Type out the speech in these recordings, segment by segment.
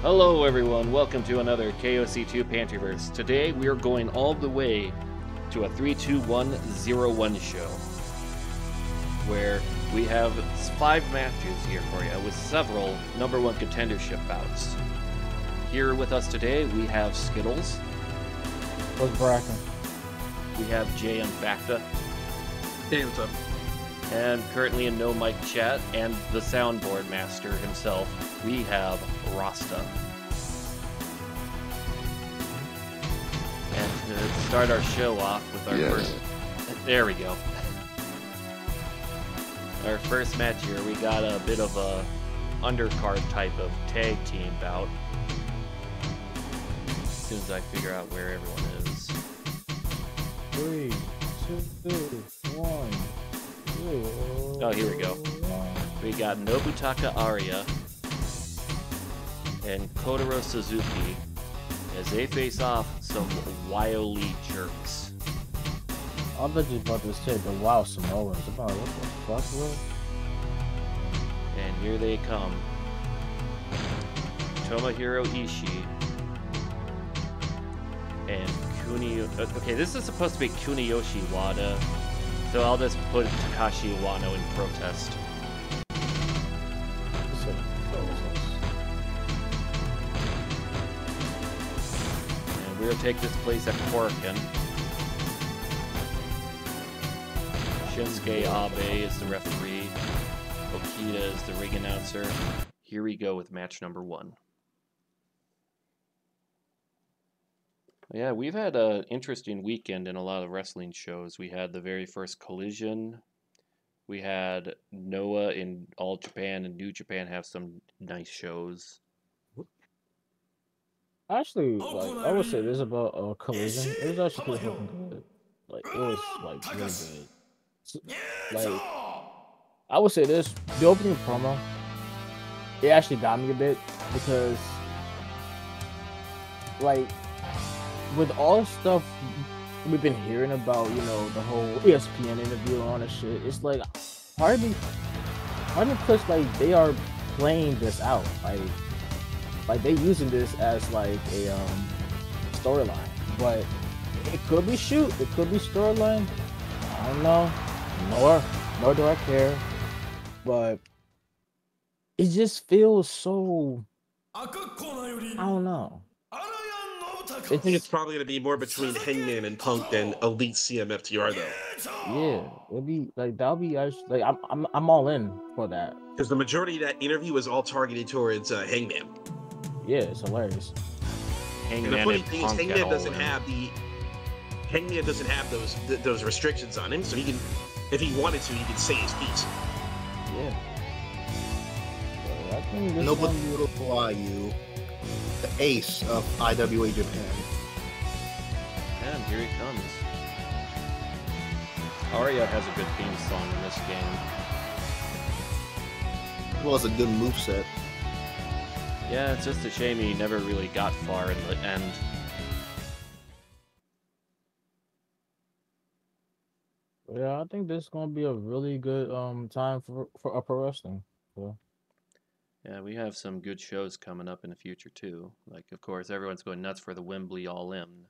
Hello everyone, welcome to another KOC2 Pantryverse. Today we are going all the way to a 3-2-1-0-1 show, where we have 5 matches here for you with several #1 contendership bouts. Here with us today we have Skittles. What's Bracken? We have Jay and Facta. Hey, what's up? And currently in no mic chat and the soundboard master himself, we have Rasta. And to start our show off with our first... There we go. Our first match here, we got a bit of a undercard type of tag team bout. As soon as I figure out where everyone is. 3, 2, 1. Oh, here we go. We got Nobutaka Arya and Kotaro Suzuki as they face off some wily jerks. I bet you about to say the Wild Samoans. About what the fuck, bro? And here they come. Tomohiro Ishii and Kuni... Okay, this is supposed to be Kuniyoshi Wada, so I'll just put Takashi Wano in protest. And we'll take this place at Korakuen. Shinsuke Abe is the referee. Okita is the ring announcer. Here we go with match number 1. Yeah, we've had an interesting weekend in a lot of wrestling shows. We had the very first Collision. We had Noah in All Japan and New Japan have some nice shows. Actually, like, I would say this about Collision. It was actually pretty fucking good. Like, it was, like, really good. So, like, I would say this. The opening promo, it actually got me a bit because, like, with all the stuff we've been hearing about, you know, the whole ESPN interview and all that shit, it's like, part of me puts, like, they are playing this out. Like they using this as, like, a storyline. But it could be shoot, it could be storyline. I don't know. Nor do I care. But it just feels so... I don't know. I think it's probably going to be more between Hangman and Punk than Elite CMFTR, though. Yeah, it'll be like that'll be actually like I'm all in for that. Because the majority of that interview was all targeted towards Hangman. Yeah, it's hilarious. Hangman and the funny and thing Punk is, Hangman doesn't in. have Hangman doesn't have those restrictions on him, so he can, if he wanted to, he could say his piece. Yeah. So I think this Nobutaka you, the ace of IWA Japan. And here he comes. Arya has a good theme song in this game. Well, it's a good moveset. Yeah, it's just a shame he never really got far in the end. Yeah, I think this is gonna be a really good time for pro wrestling. So. Yeah, we have some good shows coming up in the future too. Like, of course, everyone's going nuts for the Wembley All In.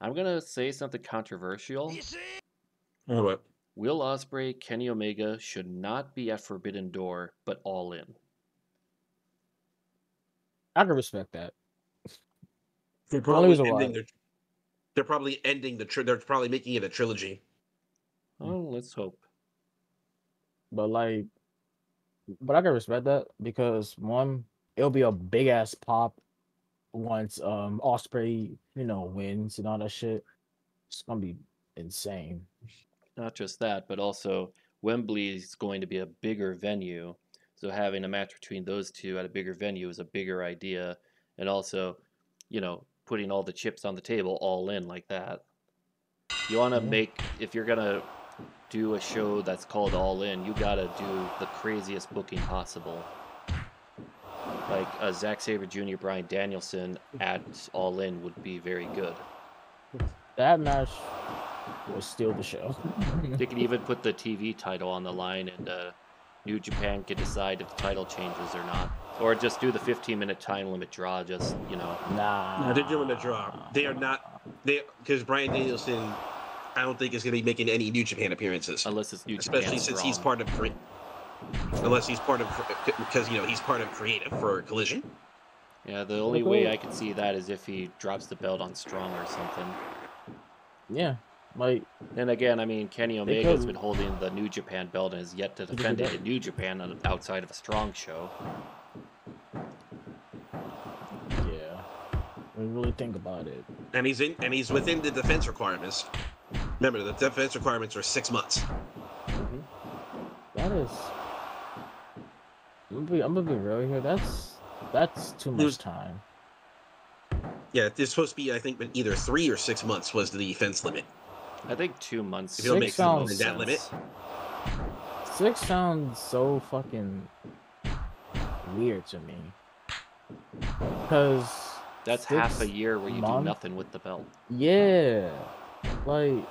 I'm gonna say something controversial. Oh, what? Will Ospreay, Kenny Omega should not be at Forbidden Door, but All In. I can respect that. They're probably ending they're probably making it a trilogy. Oh, let's hope. But I can respect that because, one, it'll be a big ass pop once Ospreay, you know, wins and all that shit. It's gonna be insane. Not just that, but also Wembley is going to be a bigger venue. So having a match between those two at a bigger venue is a bigger idea. And also, you know, putting all the chips on the table all in like that. You want to make, if you're going to do a show that's called All In, you got to do the craziest booking possible. Like a Zack Sabre Jr., Bryan Danielson at All In would be very good. That match will steal the show. They could even put the TV title on the line and New Japan could decide if the title changes or not. Or just do the 15-minute time limit draw, just, you know. Nah. No, they're doing a draw. They are not. Because Bryan Danielson, I don't think is going to be making any New Japan appearances. Unless it's New Japan. Especially since he's part of. Unless he's part of. Because, you know, he's part of creative for Collision. Yeah, the only way I could see that is if he drops the belt on Strong or something. Yeah, like. Then again, I mean, Kenny Omega has been holding the New Japan belt and has yet to defend it in New Japan outside of a Strong show. Yeah, when you really think about it. And he's within the defense requirements. Remember, the defense requirements are 6 months. Mm-hmm. That is. I'm gonna be real here. That's too much time. Yeah, it's supposed to be, I think, either 3 or 6 months was the defense limit. I think 2 months. If you'll make that limit. 6 sounds so fucking weird to me. Because that's half a year where you do nothing with the belt. Yeah, like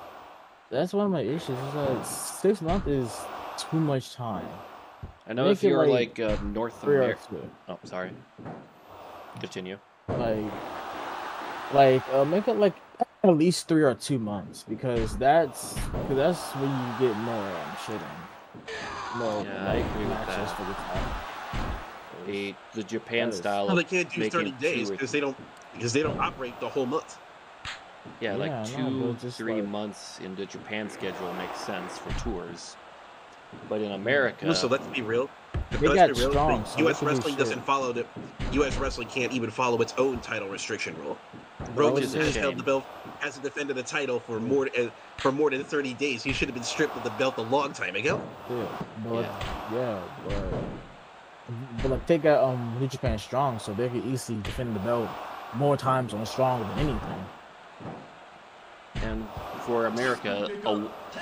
that's one of my issues. Is that 6 months is too much time. I know if you're like North America. Oh, sorry. Continue. Make it like at least 3 or 2 months because that's when you get more shit in. More, yeah, I agree with that. For the time. The Japan style. Well, they can't do 30 days because they don't operate the whole month. Yeah, like 2 to 3 months in the Japan schedule makes sense for tours. But in America, so let's be real. Strong, U.S. wrestling doesn't follow the. U.S. wrestling can't even follow its own title restriction rule. Roman has held the belt, hasn't defended the title for more than 30 days. He should have been stripped of the belt a long time ago. Yeah, but like take out New Japan Strong, so they could easily defend the belt more times on Strong than anything. And for America,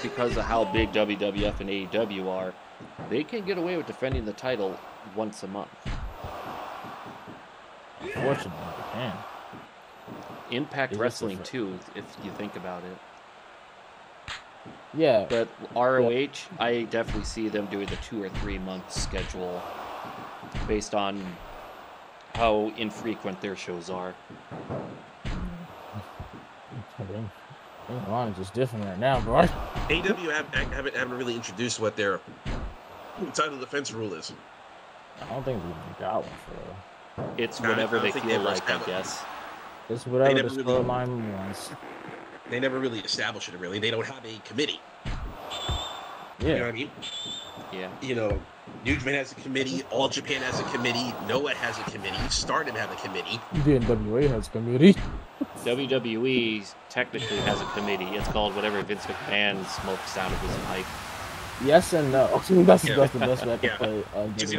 because of how big WWF and AEW are, they can get away with defending the title once a month. Fortunately, they can. Impact Wrestling too, if you think about it. Yeah. But ROH, I definitely see them doing the 2 or 3 month schedule based on how infrequent their shows are. Mine is just different right now, bro. AEW haven't really introduced what their title defense rule is. I don't think we got one for real. It's whatever they feel like, I guess. It's whatever the storyline wants. They never really established it, really. They don't have a committee. Yeah. You know what I mean? Yeah. You know, New Japan has a committee, All Japan has a committee, Noah has a committee, Stardom have a committee. The NWA has a committee. WWE technically has a committee. It's called whatever Vince McMahon smokes out of his pipe. Yes and no. That's the best way to play. Because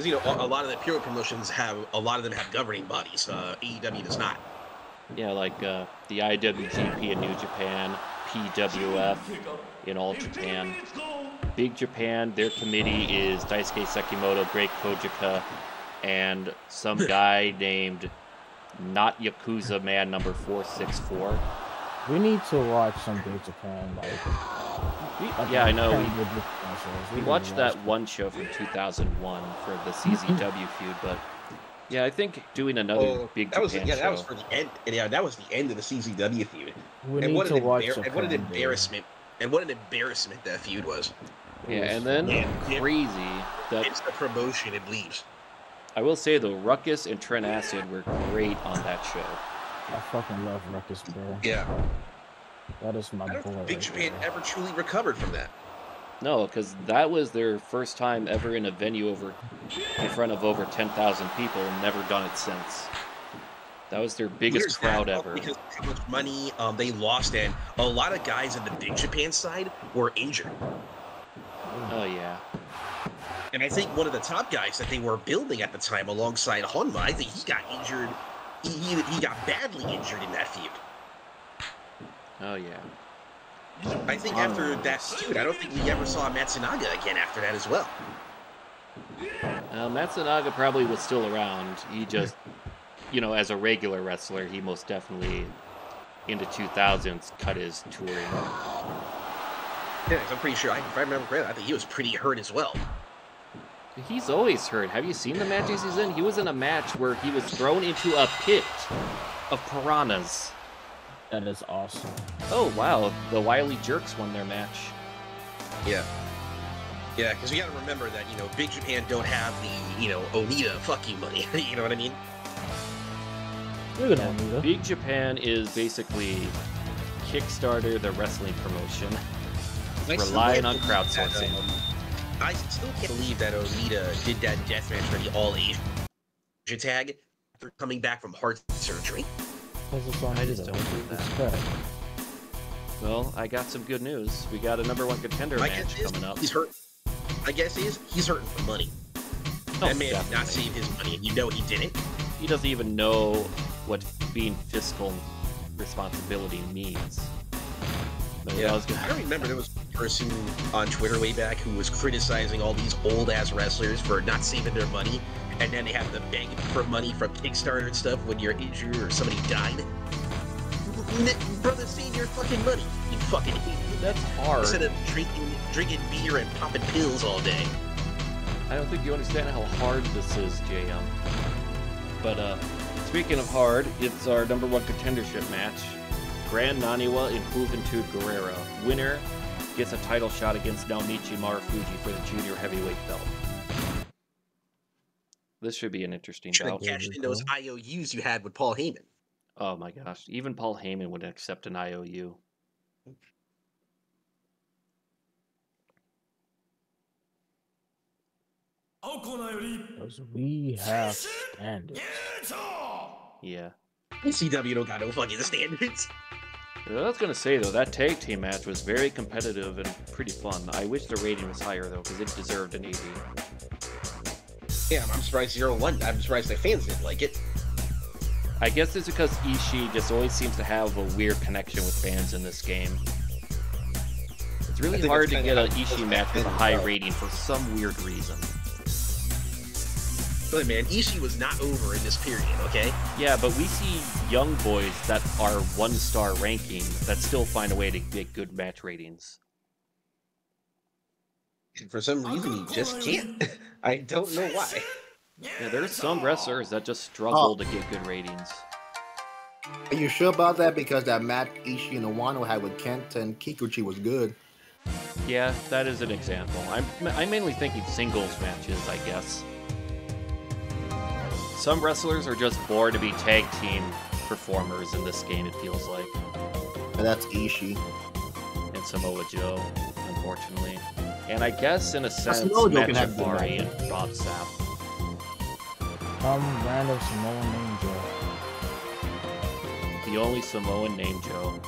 you know, a lot of the pure promotions have governing bodies. AEW does not. Yeah, like the IWGP in New Japan, PWF in All Japan. Big Japan, their committee is Daisuke Sekimoto, Great Kojika, and some guy named Not Yakuza Man number 464. We need to watch some Big Japan, yeah, I know. We watched that one show from 2001 for the CZW feud, but yeah, I think doing another Big Japan show. That was for the end. Yeah, that was the end of the CZW feud. And what an embarrassment! And what an embarrassment that feud was. Yeah, and then crazy that it's the promotion it leaves. I will say though, Ruckus and Trent Acid were great on that show. I fucking love Ruckus, bro. Yeah. That is my boy. I don't think Big Japan ever truly recovered from that. No, because that was their first time ever in a venue in front of over 10,000 people and never done it since. That was their biggest crowd ever. Because of how much money they lost, and a lot of guys in the Big Japan side were injured. Oh, yeah. And I think one of the top guys that they were building at the time alongside Honma, I think he got injured. He got badly injured in that feud. Oh, yeah. I think after that feud, I don't think we ever saw Matsunaga again after that as well. Matsunaga probably was still around. He just, you know, as a regular wrestler, he most definitely, in the 2000s, cut his touring. Yeah, I'm pretty sure, if I remember correctly, I think he was pretty hurt as well. He's always hurt. Have you seen the matches he's in? He was in a match where he was thrown into a pit of piranhas. That is awesome. Oh, wow. The Wily Jerks won their match. Yeah. Yeah, because you got to remember that, you know, Big Japan don't have the, you know, Onita fuck you money. You know what I mean? Look at Onita. Big Japan is basically Kickstarter, the wrestling promotion. Relying on crowdsourcing. I still can't believe that Onita did that deathmatch for the All Asian tag after coming back from heart surgery. I just don't believe that. Well, I got some good news. We got a #1 contender match coming up. He's hurt. My guess is he's hurting for money. That man did not save his money, and you know he didn't. He doesn't even know what being fiscal responsibility means. But yeah, I remember there was a person on Twitter way back who was criticizing all these old-ass wrestlers for not saving their money, and then they have to beg for money from Kickstarter and stuff when you're injured or somebody died. Brother, save your fucking money, you fucking idiot. That's hard. Instead of drinking beer and popping pills all day. I don't think you understand how hard this is, JM. But speaking of hard, it's our #1 contendership match. Grand Naniwa and Juventud Guerrera. Winner gets a title shot against Naomichi Marufuji for the junior heavyweight belt. This should be an interesting bout. Should have cashed in those IOUs you had with Paul Heyman. Oh my gosh, even Paul Heyman would accept an IOU. Because we have standards. Yeah. ECW don't got no fucking standards. I was gonna say though, that tag team match was very competitive and pretty fun. I wish the rating was higher though, because it deserved an 80. Yeah, I'm surprised 0-1. I'm surprised the fans didn't like it. I guess it's because Ishii just always seems to have a weird connection with fans in this game. It's really hard to get an Ishii match with a high rating for some weird reason. But man, Ishii was not over in this period, okay? Yeah, but we see young boys that are 1-star ranking that still find a way to get good match ratings. For some reason, he just can't. I don't know why. Yeah, there's some wrestlers that just struggle to get good ratings. Are you sure about that? Because that match Ishii and Owano had with Kent and Kikuchi was good. Yeah, that is an example. I'm mainly thinking singles matches, I guess. Some wrestlers are just born to be tag team performers in this game, it feels like. And that's Ishii. And Samoa Joe, unfortunately. And I guess, in a sense, Matt Jafari and Rob Sapp. Some random Samoan named Joe. The only Samoan named Joe.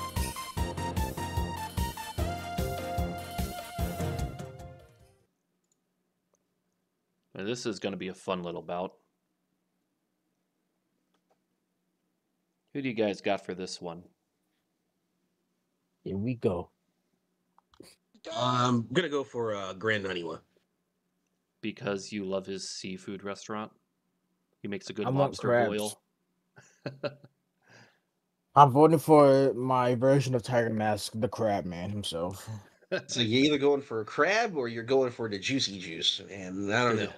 And this is going to be a fun little bout. Who do you guys got for this one? Here we go. I'm gonna go for Grand Naniwa. Because you love his seafood restaurant? He makes a good I want lobster crabs. boil. I'm voting for my version of Tiger Mask, the Crab Man himself. So you're either going for a crab or you're going for the juicy juice, and I don't know.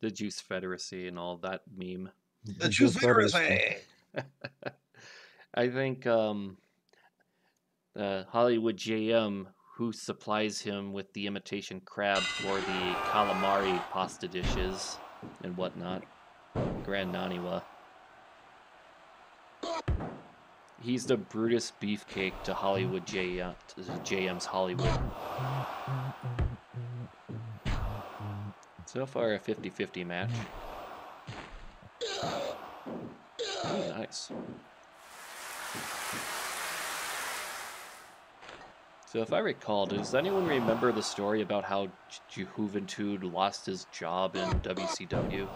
The Juice Federacy and all that meme. The Juice Federacy! I think Hollywood JM, who supplies him with the imitation crab for the calamari pasta dishes and whatnot, Grand Naniwa. He's the Brutus Beefcake to Hollywood JM, to JM's Hollywood. So far, a 50-50 match. Ooh, nice. So if I recall, does anyone remember the story about how Juventud lost his job in WCW?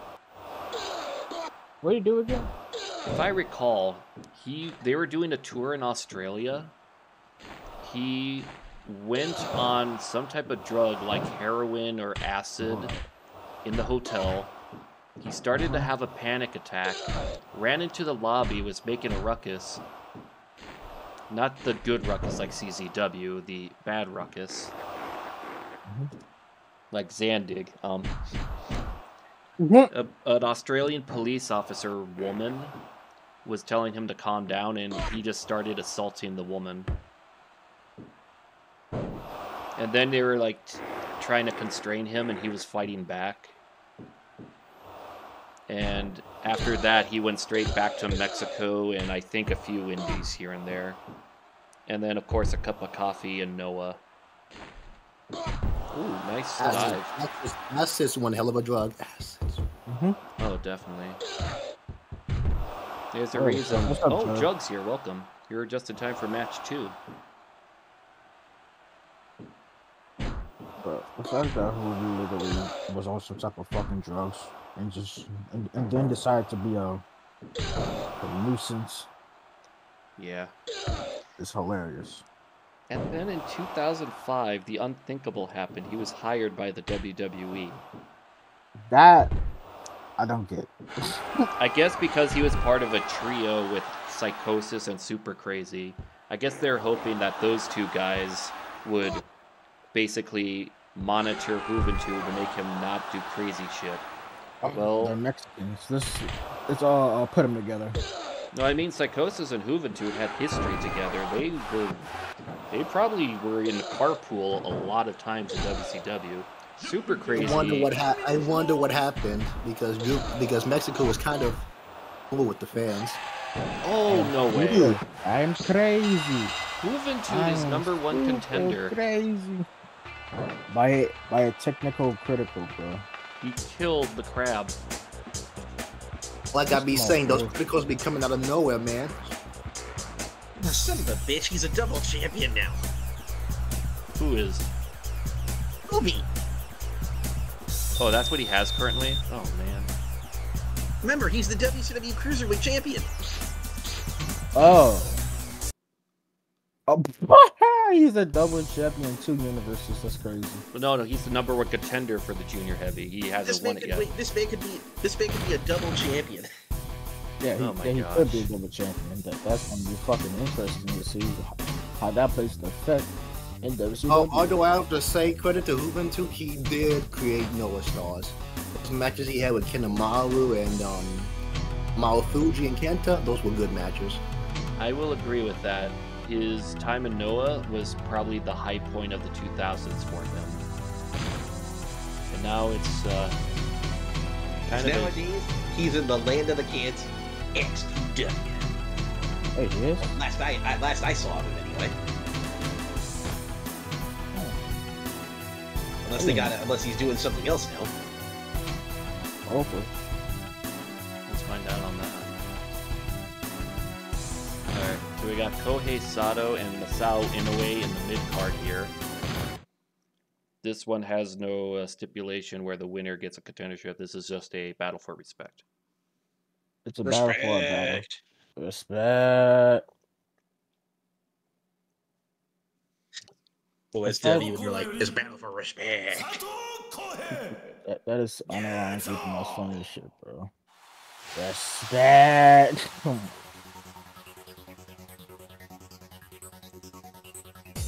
What do you do again? If I recall, they were doing a tour in Australia. He went on some type of drug like heroin or acid in the hotel. He started to have a panic attack, ran into the lobby, was making a ruckus. Not the good ruckus like CZW, the bad ruckus. like Zandig. Mhm. An Australian police officer woman was telling him to calm down, and he just started assaulting the woman. And then they were like trying to constrain him, and he was fighting back. And after that, he went straight back to Mexico, and I think a few indies here and there. And then, of course, a cup of coffee and Noah. Ooh, nice dive. That's just one hell of a drug. Oh, definitely. There's a reason. What's up, Oh, Jug? Jug's here. Welcome. You're just in time for match 2. But the fact that who literally was on some type of fucking drugs and just and then decided to be a nuisance Yeah. is hilarious. And then in 2005, the unthinkable happened. He was hired by the WWE. That I don't get. I guess because he was part of a trio with Psychosis and Super Crazy. I guess they're hoping that those two guys would basically monitor Juventud to make him not do crazy shit. Well, they're Mexicans. It's all I'll put them together. no, I mean Psychosis and Juventud had history together. They probably were in carpool a lot of times in WCW. Super Crazy. I wonder what happened because Mexico was kind of cool with the fans. Oh, no way. I'm crazy. Juventud is #1 contender. Crazy. By a technical critical, bro. He killed the crab. Like I be saying, those criticals be coming out of nowhere, man. Son of a bitch, he's a double champion now. Who is? Obi. Oh, that's what he has currently? Oh, man. Remember, he's the WCW Cruiserweight Champion. Oh, he's a double champion in 2 universes. That's crazy. But no, he's the #1 contender for the junior heavy. He hasn't won it yet. This man could be a double champion. Yeah, Oh my he gosh. could be a double champion. That's gonna be fucking interesting to see how that plays the effect in WCW. Oh, although I have to say credit to Juventud, he did create Noah Stars. Those matches he had with Kinemaru and Marufuji and Kenta, those were good matches. I will agree with that. His time in Noah was probably the high point of the 2000s for him. And now it's kind of... Nowadays, he's in the land of the kids, XW. Hey, he is? Last I saw of him anyway. Unless he's doing something else now. Hopefully. Let's find out on that. Alright, so we got Kohei Sato and Masao Inoue in the mid-card here. This one has no stipulation where the winner gets a contendership. This is just a battle for respect. It's a battle for a battle. Respect. OSW, you're like, it's battle for respect. That is unironically the most funniest shit, bro. Respect.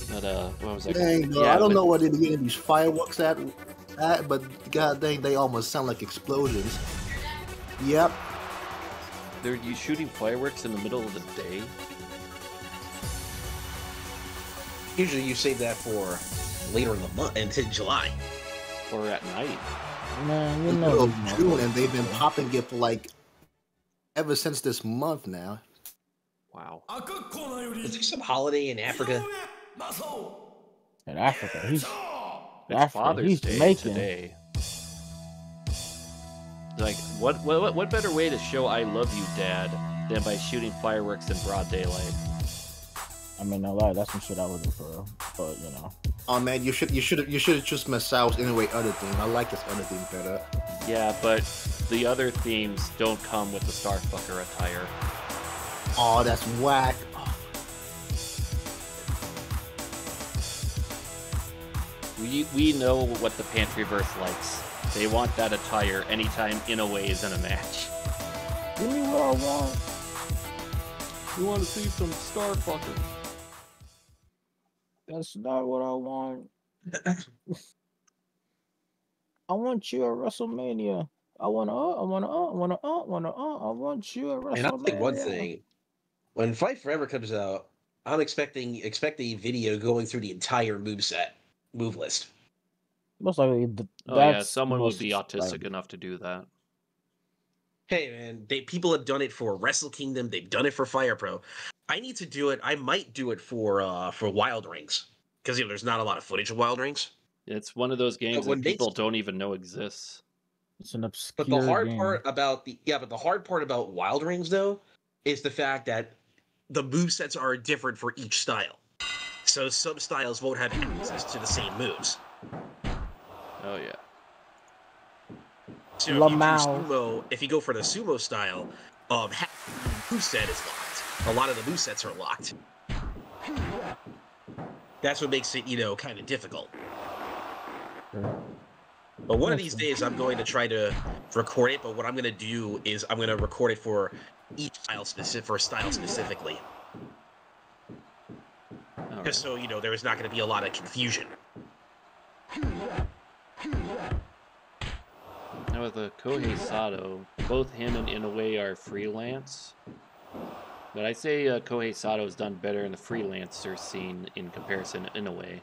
But what was that? Dang, bro, I don't know where they're getting these fireworks at, but god dang, they almost sound like explosions. Yep. They're shooting fireworks in the middle of the day? Usually you save that for later in the month, into July. Or at night? Man, you know. June, and they've been popping it for like ever since this month now. Wow. Is there some holiday in Africa? In Africa, he's Father's Day Jamaican. today. Like, what better way to show I love you, Dad, than by shooting fireworks in broad daylight? I mean, no lie, that's some shit I would do for real. But you know. Oh man, you should have just Masao's anyway other theme. I like his other theme better. Yeah, but the other themes don't come with the Starfucker attire. Oh, that's whack. We know what the Pantryverse likes. They want that attire anytime Inoue is in a match. Give me what I want. We want to see some Starfucker. That's not what I want. I want you at WrestleMania. I want you at And I'll think one WrestleMania. thing: when Fight Forever comes out, I'm expect a video going through the entire move list. Most likely, Oh yeah, that's someone would most be autistic likely. enough to do that. Hey man, people have done it for Wrestle Kingdom. They've done it for Fire Pro. I need to do it. I might do it for Wild Rings because there's not a lot of footage of Wild Rings. It's one of those games But that people don't even know exists. It's an But the obscure hard game. part about the hard part about Wild Rings though is the fact that the movesets are different for each style. So some styles won't have access to the same moves. Oh yeah. So if you go for the sumo style, half the moveset is locked. A lot of the movesets are locked. That's what makes it, kind of difficult. Sure. But one of these days, I'm going to try to record it. But what I'm going to do is I'm going to record it for each style specifically. All Just so there is not going to be a lot of confusion. Now with the Kohei Sato, both him and Inoue are freelance. But I say Kohei Sato has done better in the freelancer scene in comparison to Inoue.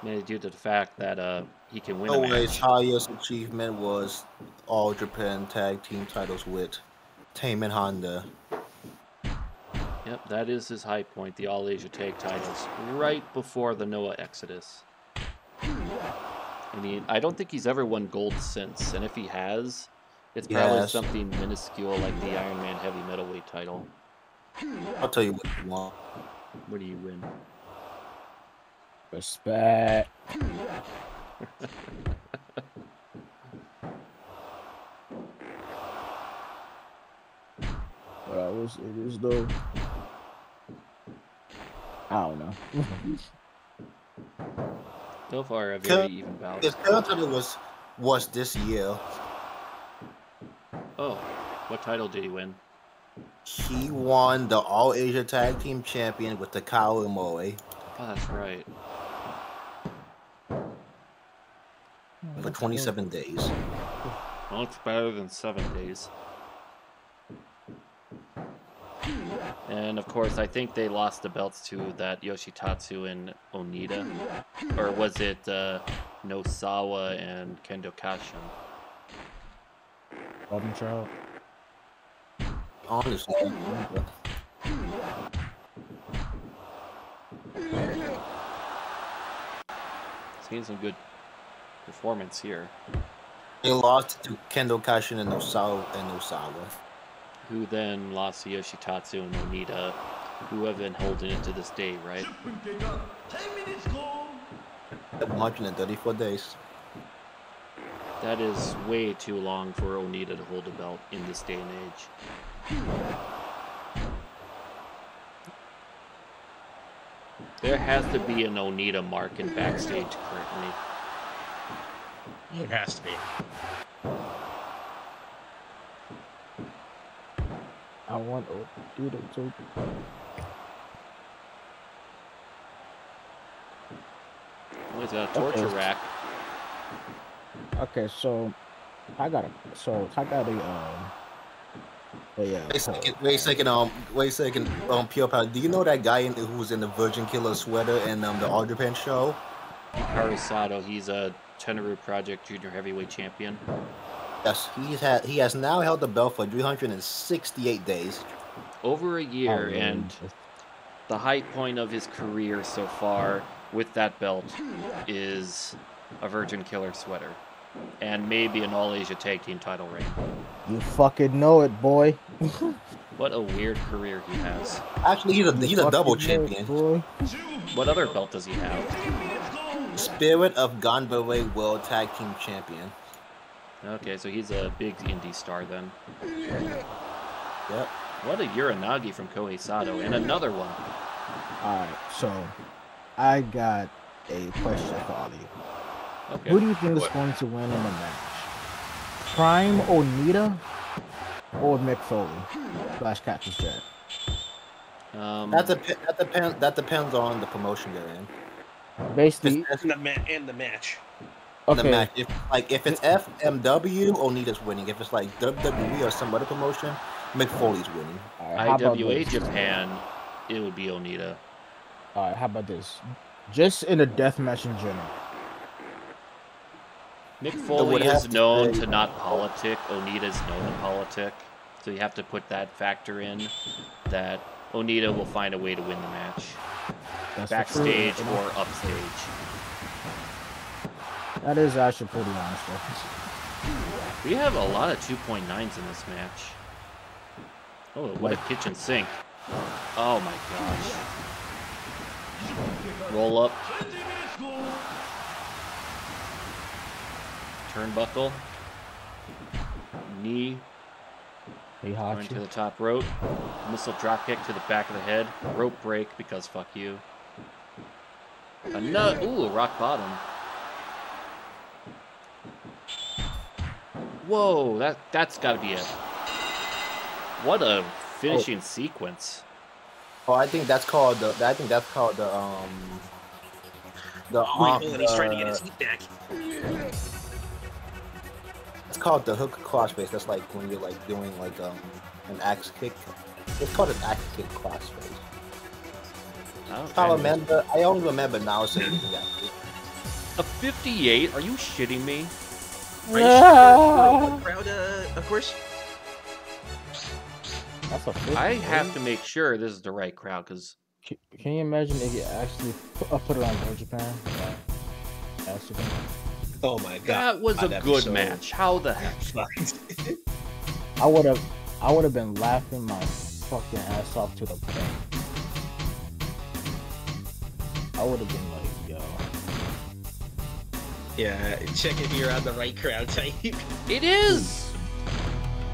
Mainly due to the fact that he can win a Inoue's match. highest achievement was All Japan Tag Team titles with Taman Honda. Yep, that is his high point, the All Asia Tag titles, right before the Noah Exodus. I don't think he's ever won gold since, and if he has, it's probably something minuscule like the Iron Man Heavy Metalweight title. I'll tell you what you want. What do you win? Respect. But it is though. I don't know. So far, a very even bout. His current title was this year. Oh, what title did he win? He won the All Asia Tag Team Champion with Takao Inoue. Oh, that's right. For 27 days. Well, it's better than 7 days. And of course, I think they lost the belts to that Yoshitatsu and Onita. Or was it Nosawa and Kendo Kashin? Golden Child. Honestly. Seeing some good performance here. He lost to Kendo Kashin and Nosawa. Who then lost to Yoshitatsu and Onita, who have been holding it to this day, right? 134 days. That is way too long for Onita to hold a belt in this day and age. There has to be an Onita mark in backstage currently. It has to be. I want Onita to. Oh, he's got a torture rack. Okay, so I got a Wait a second, Pure Power. Do you know that guy who was in the Virgin Killer sweater in the All Japan show? Hikaru Sato, he's a Tenaru Project Junior Heavyweight Champion. Yes, he has now held the belt for 368 days. Over a year, and the high point of his career so far with that belt is a Virgin Killer sweater. And maybe an All Asia Tag Team title reign. You fucking know it, boy. What a weird career he has. Actually, he's a double champion. Boy. What other belt does he have? Spirit of Ganbare World Tag Team Champion. Okay, so he's a big indie star then. Yep. What a Uranagi from Kohei Sato, and another one. Alright, so I got a question for all of you. Okay. Who do you think is going to win in the match? Prime Onita or Mick Foley / Cactus Jack? That depends on the promotion they're in. Basically, And the match. the match. If it's FMW, Onita's winning. If it's like WWE or some other promotion, Mick Foley's winning. Right, IWA Japan, it would be Onita. Alright, how about this? Just in a death match in general. Mick Foley is known to not politic. Onita is known to politic. So you have to put that factor in, that Onita will find a way to win the match. That's backstage or upstage. That is actually pretty honest. We have a lot of 2.9s in this match. Oh, what a kitchen sink. Oh my gosh. Roll up. Turnbuckle. Knee. Going to the top rope. Missile dropkick to the back of the head. Rope break because fuck you. Ooh, rock bottom. Whoa, that's got to be it. What a finishing sequence. Oh, I think that's called the. He's trying to get his heat back. It's called the hook crossface. That's like when you're like doing like an axe kick. It's called an axe kick crossface. I only remember now saying that. A 58? Are you shitting me? Are you sure? Crowd, of course. That's a 50, I have to make sure this is the right crowd, because... Can you imagine if you actually put it on New Japan? Yeah. Oh my god. That was a good match. How the heck? I would have been laughing my fucking ass off to the bank. I would have been like, yo. Yeah, check if you're on the right crowd type. It is!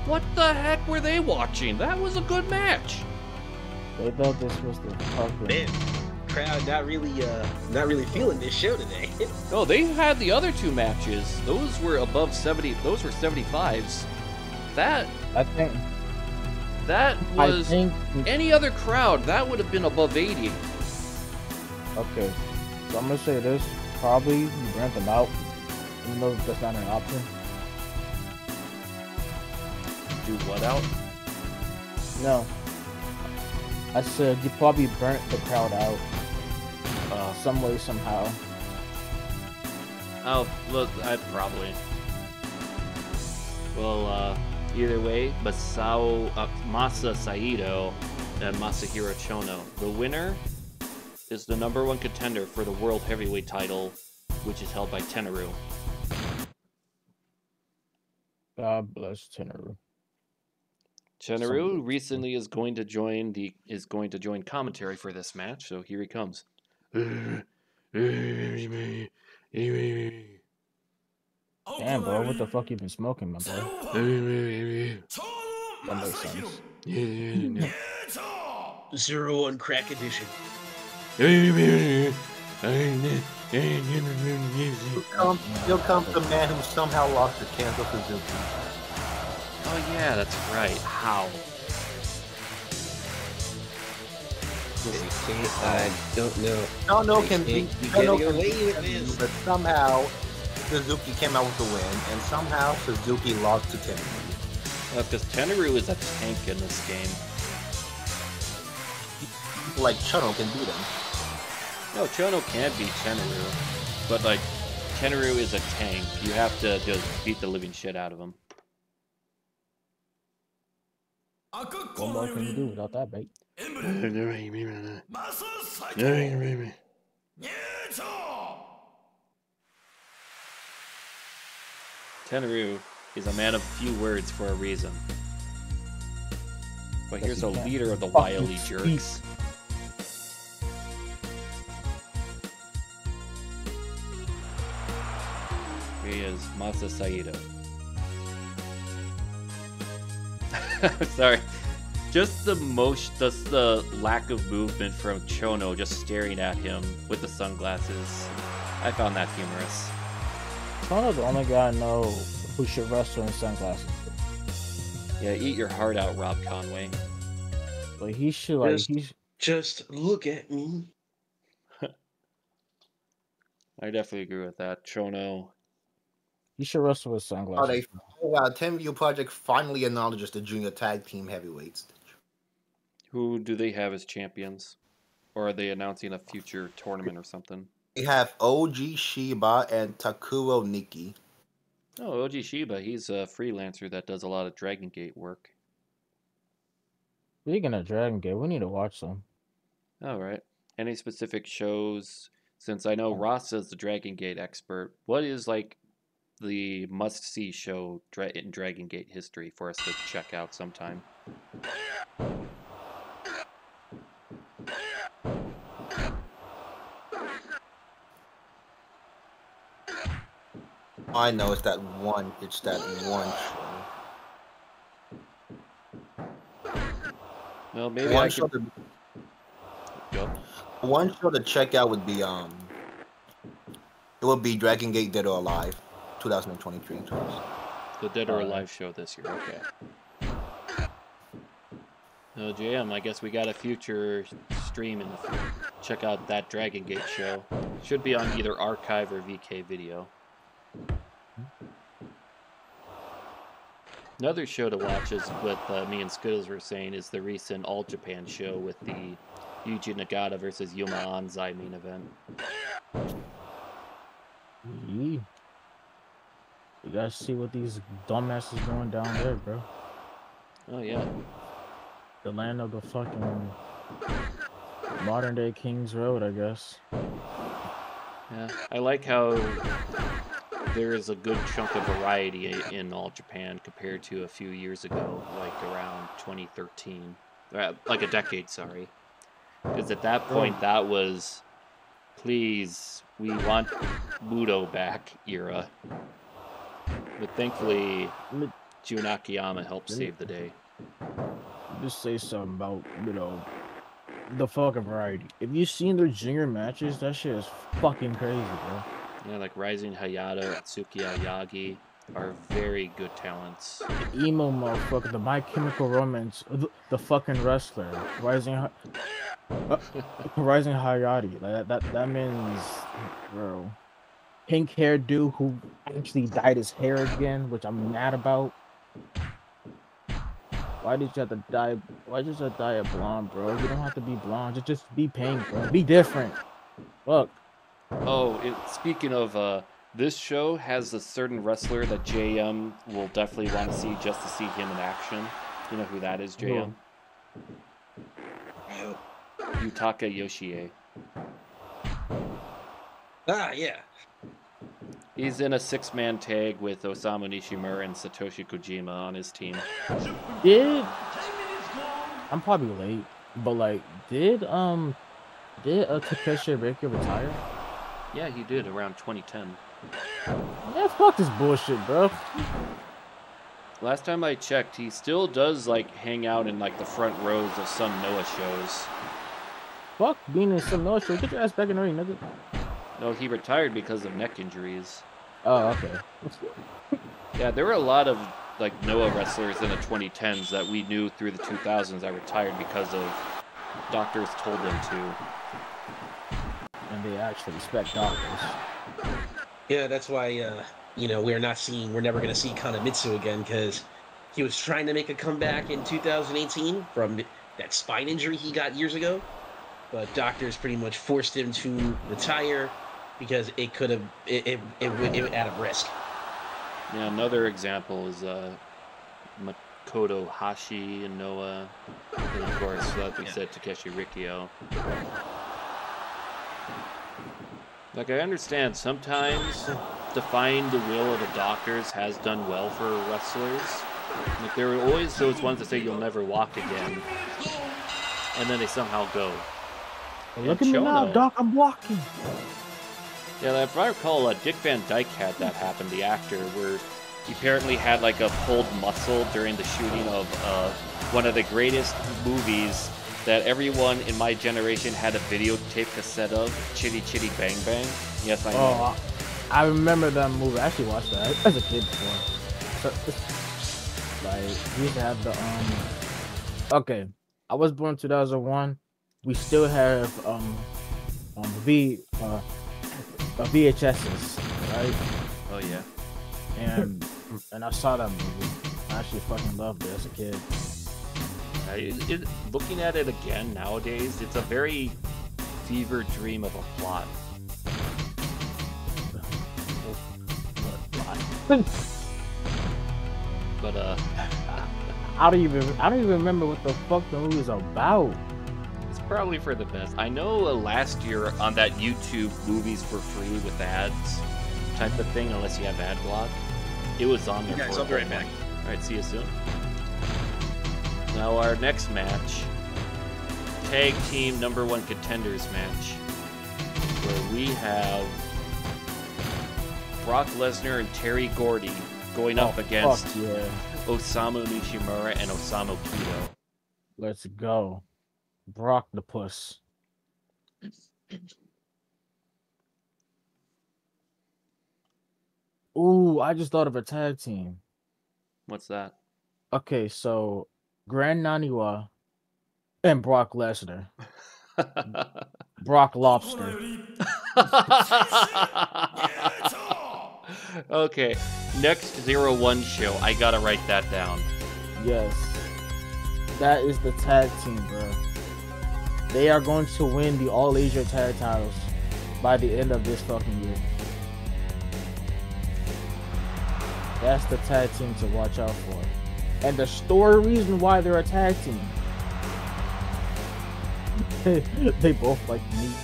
What the heck were they watching? That was a good match. They thought this was the fucking... Man, crowd not really feeling this show today. Oh, they had the other two matches. Those were above 70. Those were 75s. That was any other crowd. That would have been above 80. Okay, so I'm gonna say this. Probably you rent them out, even though that's not an option. Do what out? No. I said you probably burnt the crowd out. Some way, somehow. Oh, look, I probably. Well, either way, Masa Saito and Masahiro Chono. The winner is the #1 contender for the World Heavyweight title, which is held by Tenaru. God bless Tenaru. Tenaru recently is going to join commentary for this match, so here he comes. Damn, bro, what the fuck you been smoking, my boy? That makes sense. 01 crack edition. You'll come the man who somehow lost to Kansas Suzuki. Oh yeah, that's right. How? I don't know. No can be getting away with this. But somehow Suzuki came out with the win, and somehow Suzuki lost to Tenaru. Because Tenaru is a tank in this game. People like Chono can beat him. No, Chono can't beat Tenaru, but like Tenaru is a tank. You have to just beat the living shit out of him. What more can you do without that bait? Tenaru is a man of few words for a reason. But here's a leader of the wily jerks. Here he is, Masa Saito. Sorry. Just the lack of movement from Chono just staring at him with the sunglasses. I found that humorous. Chono's the only guy I know who should wrestle in sunglasses. Yeah, eat your heart out, Rob Conway. But he should like just look at me. I definitely agree with that. Chono You should wrestle with sunglasses. Oh wow, 10 View Project finally acknowledges the junior tag team heavyweights. Who do they have as champions? Or are they announcing a future tournament or something? We have OG Shiba and Takuro Niki. Oh, OG Shiba, he's a freelancer that does a lot of Dragon Gate work. Speaking of Dragon Gate, we need to watch some. All right. Any specific shows? Since I know Ross is the Dragon Gate expert, what is like the must-see show in Dragon Gate history for us to check out sometime? I know it's that one show. Well, maybe One I show can... Go. One show to check out would be it would be Dragon Gate Dead or Alive, 2023. The Dead or Alive show this year. Okay. No, JM, I guess we got a future stream and check out that Dragon Gate show. Should be on either Archive or VK Video. Another show to watch is what me and Skittles were saying is the recent All Japan show with the Yuji Nagata versus Yuma Anzai main event. You gotta see what these dumbasses doing down there, bro. Oh yeah. The land of the fucking modern day Kings Road, I guess. Yeah, I like how there is a good chunk of variety in All Japan compared to a few years ago, like around 2013. Like a decade, sorry. Because at that point, that was, please, we want Muto back era. But thankfully, Jun Akiyama helped save the day. Just say something about, the fucking variety. If you've seen their junior matches, that shit is fucking crazy, bro. Yeah, like Rising Hayato, Atsuki Aoyagi are very good talents. The emo motherfucker, the My Chemical Romance, the fucking wrestler, Rising Hayati. Like that man's, bro. Pink hair dude who actually dyed his hair again, which I'm mad about. Why did you have to dye? Why did you have to dye it blonde, bro? You don't have to be blonde. Just be pink, bro. Be different. Look. Oh, speaking of, this show has a certain wrestler that JM will definitely want to see just to see him in action. You know who that is, JM? Yutaka Yoshie. Ah, yeah. He's in a 6-man tag with Osamu Nishimura and Satoshi Kojima on his team. I'm probably late, but like, did Takeshi Riki retire? Yeah, he did around 2010. Yeah, fuck this bullshit, bro. Last time I checked, he still does like hang out in like the front rows of some Noah shows. Fuck being in some Noah show. Get your ass back in the ring, nigga. No, he retired because of neck injuries. Oh, okay. Yeah, there were a lot of like Noah wrestlers in the 2010s that we knew through the 2000s that retired because of doctors told them to. And they actually respect doctors. Yeah, that's why we're never gonna see Kanemitsu again because he was trying to make a comeback in 2018 from that spine injury he got years ago, but doctors pretty much forced him to retire because it would add a risk. Yeah, another example is Makoto Hashi and Noah, and of course, like we said, Takeshi Rikio. Like, I understand sometimes defying the will of the doctors has done well for wrestlers. Like, there are always those ones that say you'll never walk again, and then they somehow go. Well, look at me now, Doc, I'm walking. Yeah, if I recall, Dick Van Dyke had that happen, the actor, where he apparently had like a pulled muscle during the shooting of one of the greatest movies that everyone in my generation had a videotape cassette of, Chitty Chitty Bang Bang. Yes, I know. Oh, I remember that movie. I actually watched that as a kid before. So, like, we used to have the okay, I was born in 2001. We still have VHSs, right? Oh yeah. and I saw that movie. I actually fucking loved it as a kid. Looking at it again nowadays, it's a very fever dream of a plot. But I don't even remember what the fuck the movie is about. it's probably for the best. I know last year on that YouTube movies for free with ads type of thing, unless you have ad block, it was on there. Guys, I'll be right back. All right, see you soon. Now our next match, tag team #1 contenders match, where we have Brock Lesnar and Terry Gordy going up against Osamu Nishimura and Osamu Kido. Let's go. Brock the Puss. Ooh, I just thought of a tag team. What's that? Okay, so Grand Naniwa and Brock Lesnar. Brock Lobster. Okay, next 01 show, I gotta write that down. Yes. That is the tag team, bro. They are going to win the All Asia tag titles by the end of this fucking year. That's the tag team to watch out for. And the story reason why they're a tag team. They both like meat.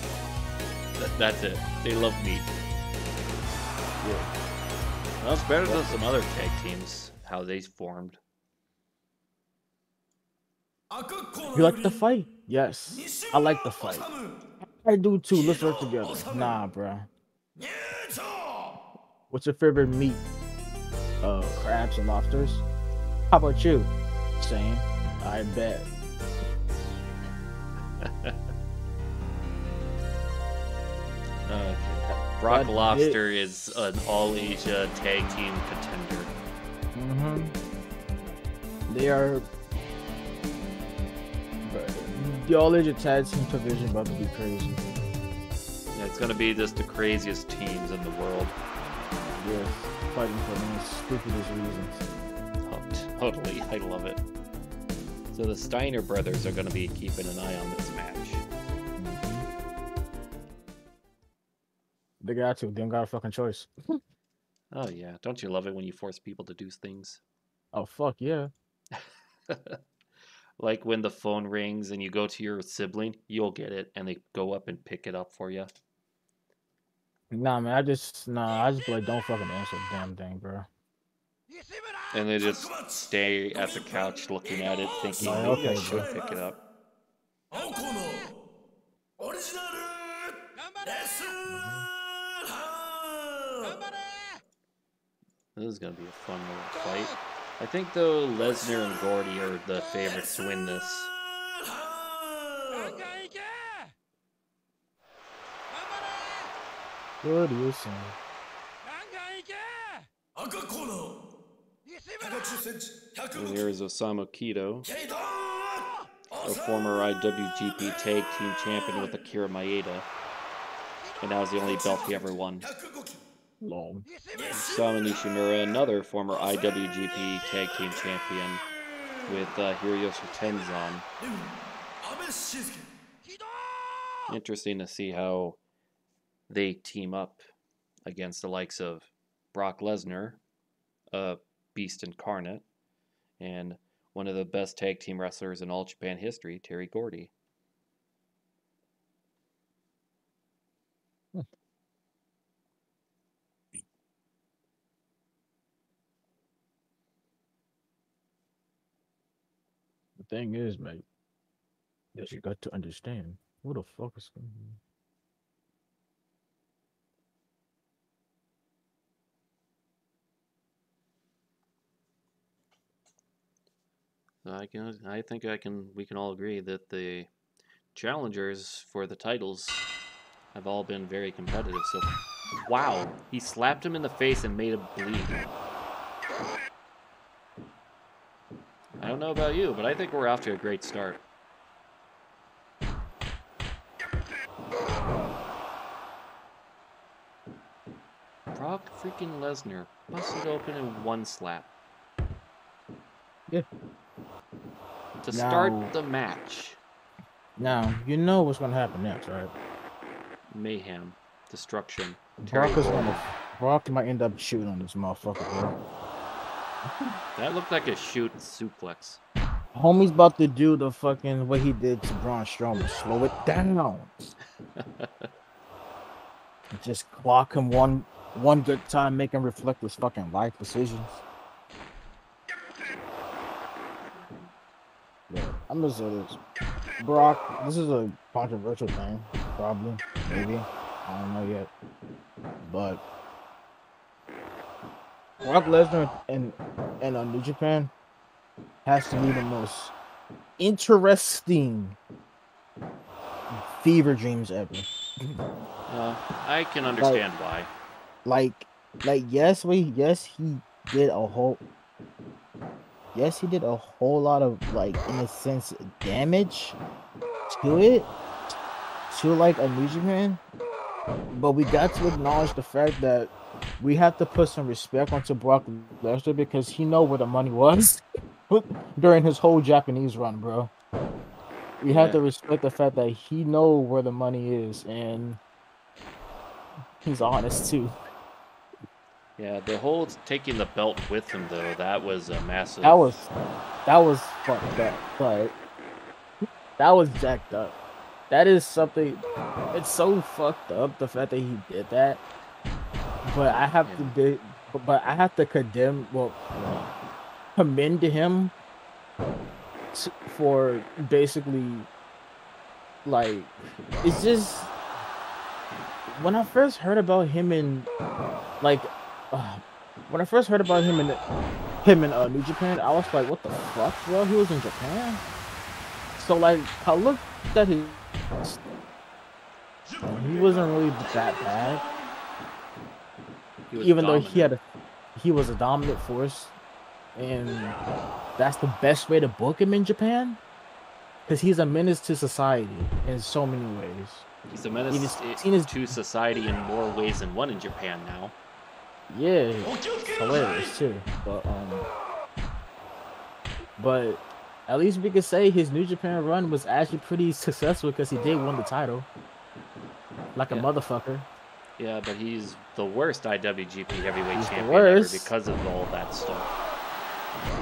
That's it. They love meat. Yeah. Well, it's better than some other tag teams, how they formed. You like the fight? Yes. I like the fight. I do too. Let's work together. Nah, bro. What's your favorite meat? Crabs and lobsters? How about you? Same. I bet. Okay. Brock Lobster is an All-Asia tag team contender. They are... The All-Asia tag team division about to be crazy. Yeah, it's going to be just the craziest teams in the world. Yes. Fighting for the most stupidest reasons. Oh, totally. I love it. So the Steiner brothers are going to be keeping an eye on this match. They got to. They don't got a fucking choice. Oh, yeah. Don't you love it when you force people to do things? Oh, fuck yeah. Like when the phone rings and you go to your sibling, you'll get it, and they go up and pick it up for you. Nah, man, I just be like, don't fucking answer the damn thing, bro. And they just stay at the couch looking at it, thinking, Oh, maybe I okay, should bro. pick it up. This is going to be a fun little fight. I think, though, Lesnar and Gordy are the favorites to win this. What are you saying? And here's Osamu Kido, a former IWGP Tag Team Champion with Akira Maeda. And that was the only belt he ever won. Long. Osamu Nishimura, another former IWGP Tag Team Champion with Hiroyoshi Tenzan. Interesting to see how they team up against the likes of Brock Lesnar, Beast Incarnate, and one of the best tag team wrestlers in all Japan history, Terry Gordy. The thing is, mate, that you got to understand who the fuck is going I think we can all agree that the challengers for the titles have all been very competitive. So, wow, he slapped him in the face and made him bleed. I don't know about you, but I think we're off to a great start. Brock freaking Lesnar busted open in one slap. Yeah. To Now- start the match. Now, you know what's gonna happen next, right? Mayhem. Destruction. Terry Gordy. Brock might end up shooting on this motherfucker, bro. That looked like a shoot suplex. Homie's about to do the fucking what he did to Braun Strowman. Slow it down. Just clock him one good time, make him reflect his fucking life decisions. Yeah, I'm gonna say this. Brock, this is a controversial thing, probably, maybe. I don't know yet. But Brock Lesnar and New Japan has to be the most interesting fever dreams ever. I can understand why. Like yes, he did a whole lot of, like, in a sense, damage to it, to like a New Japan. But we got to acknowledge the fact that we have to put some respect onto Brock Lesnar because he know where the money was during his whole Japanese run, bro. We have to respect the fact that he know where the money is, and he's honest too. Yeah, the whole taking the belt with him, though, that was a massive... That was fucked up. Like, that was jacked up. That is something... It's so fucked up, the fact that he did that. But I have to commend him for basically, like, it's just... When I first heard about him in, like... when I first heard about him in New Japan, I was like, what the fuck, bro? He was in Japan? So, like, I looked at his... He wasn't really that bad. Even though he was a dominant force. And that's the best way to book him in Japan. Because he's a menace to society in so many ways. He's a menace to society in more ways than one in Japan now. Yeah, hilarious too. But at least we could say his New Japan run was actually pretty successful because he did win the title, like a motherfucker. Yeah, but he's the worst IWGP Heavyweight Champion ever because of all that stuff.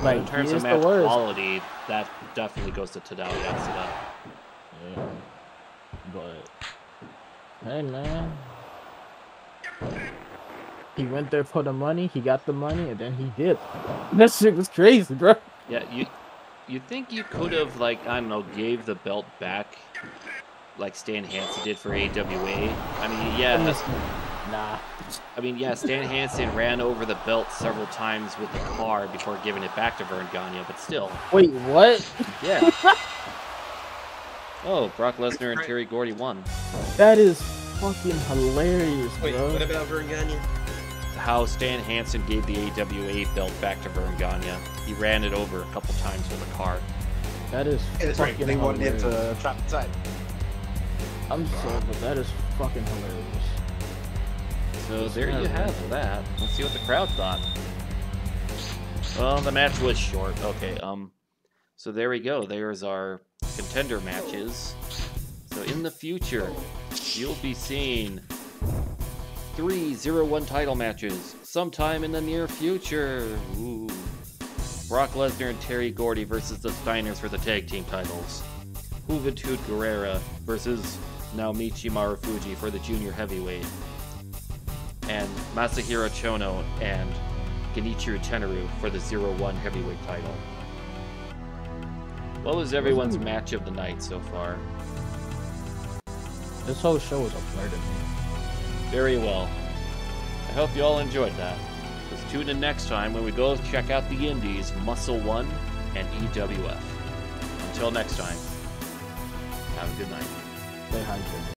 Like, in terms of match quality, that definitely goes to Tadao Yatsuda. Yeah, but hey, man. He went there for the money, he got the money, and then he did. That shit was crazy, bro. Yeah, you think you could have, like, I don't know, gave the belt back like Stan Hansen did for AWA? I mean, yeah. Nah. I mean, yeah, Stan Hansen ran over the belt several times with the car before giving it back to Vern Gagne, but still. Wait, what? Yeah. Oh, Brock Lesnar and Terry Gordy won. That is fucking hilarious, bro. Wait, what about Vern Gagne? How Stan Hansen gave the AWA belt back to Vern Gagne. He ran it over a couple times with a car. That is fucking They hilarious. wanted him to trap the title. I'm sorry, but that is fucking hilarious. So there you have that. Let's see what the crowd thought. Well, the match was short. Okay, so there we go. There's our contender matches. So in the future, you'll be seeing 3 0-1 title matches sometime in the near future. Ooh. Brock Lesnar and Terry Gordy versus the Steiners for the tag team titles. Juventud Guerrera versus Naomichi Marufuji for the junior heavyweight. And Masahiro Chono and Genichiro Tenaru for the 0-1 heavyweight title. What was everyone's match of the night so far? This whole show was a blur to me. Very well. I hope you all enjoyed that. Let's tune in next time when we go check out the Indies, Muscle One and EWF. Until next time, have a good night. Stay hydrated.